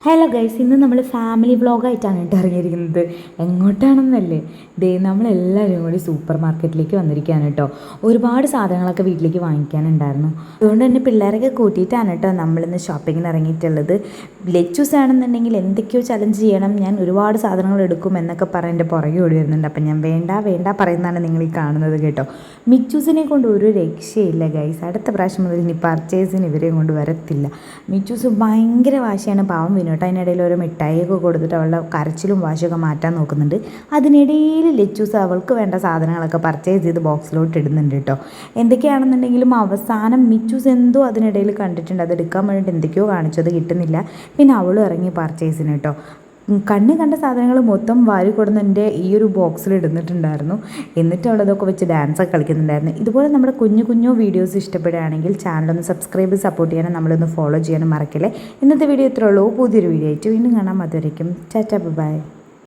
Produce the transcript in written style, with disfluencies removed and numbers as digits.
Hello guys, ഇന്ന് നമ്മൾ family വ്ളോഗായിട്ടാണ് കേട്ടോ ഇറങ്ങിയിരിക്കുന്നത്. എങ്ങോട്ടാണെന്നല്ലേ, നമ്മളെല്ലാവരും കൂടി സൂപ്പർ മാർക്കറ്റിലേക്ക് വന്നിരിക്കുകയാണ് കേട്ടോ. ഒരുപാട് സാധനങ്ങളൊക്കെ വീട്ടിലേക്ക് വാങ്ങിക്കാനുണ്ടായിരുന്നു. അതുകൊണ്ട് തന്നെ പിള്ളേരൊക്കെ കൂട്ടിയിട്ടാണ് കേട്ടോ നമ്മളിന്ന് ഷോപ്പിങ്ങിന് ഇറങ്ങിയിട്ടുള്ളത്. ലെച്ചൂസ് ആണെന്നുണ്ടെങ്കിൽ എന്തൊക്കെയോ ചലഞ്ച് ചെയ്യണം, ഞാൻ ഒരുപാട് സാധനങ്ങൾ എടുക്കും എന്നൊക്കെ പറഞ്ഞ് എൻ്റെ പുറകെ ഓടി വരുന്നുണ്ട്. അപ്പം ഞാൻ വേണ്ട വേണ്ട പറയുന്നതാണ് നിങ്ങൾ ഈ കാണുന്നത് കേട്ടോ. മിച്ചൂസിനെ കൊണ്ട് ഒരു രക്ഷയില്ല ഗൈസ്. അടുത്ത പ്രാവശ്യം മുതൽ ഇനി പർച്ചേസിന് ഇവരെയും കൊണ്ട് വരത്തില്ല. മിച്ചൂസ് ഭയങ്കര വാശിയാണ്, പാവം വിനോട്ട്. അതിനിടയിൽ ഓരോ മിഠായിയൊക്കെ കൊടുത്തിട്ട് അവളുടെ കരച്ചിലും വാശിയൊക്കെ മാറ്റാൻ നോക്കുന്നുണ്ട്. അതിനിടയിൽ ലെച്ചൂസ് അവൾക്ക് വേണ്ട സാധനങ്ങളൊക്കെ പർച്ചേസ് ചെയ്ത് ബോക്സിലോട്ട് ഇടുന്നുണ്ട് കേട്ടോ. എന്തൊക്കെയാണെന്നുണ്ടെങ്കിലും അവസാനം മിച്ചൂസ് എന്തോ അതിനിടയിൽ കണ്ടിട്ടുണ്ട്, അത് എടുക്കാൻ വേണ്ടിയിട്ട് എന്തൊക്കെയോ കാണിച്ചു, അത് കിട്ടുന്നില്ല. പിന്നെ അവളും ഇറങ്ങി പർച്ചേസിന് കേട്ടോ. കണ്ണ് കണ്ട സാധനങ്ങൾ മൊത്തം വാരി കൊടുന്ന് എൻ്റെ ഈ ഒരു ബോക്സിൽ ഇടുന്നിട്ടുണ്ടായിരുന്നു. എന്നിട്ട് അവളതൊക്കെ വെച്ച് ഡാൻസൊക്കെ കളിക്കുന്നുണ്ടായിരുന്നു. ഇതുപോലെ നമ്മുടെ കുഞ്ഞു കുഞ്ഞു വീഡിയോസ് ഇഷ്ടപ്പെടുകയാണെങ്കിൽ ചാനലൊന്ന് സബ്സ്ക്രൈബ് സപ്പോർട്ട് ചെയ്യാനും നമ്മളൊന്ന് ഫോളോ ചെയ്യാനും മറക്കില്ലേ. ഇന്നത്തെ വീഡിയോ ഇത്രേ ഉള്ളൂ. പുതിയൊരു വീഡിയോ ആയിട്ട് വീണ്ടും കാണാം. അതുവരേക്കും ടാറ്റാ ബൈ.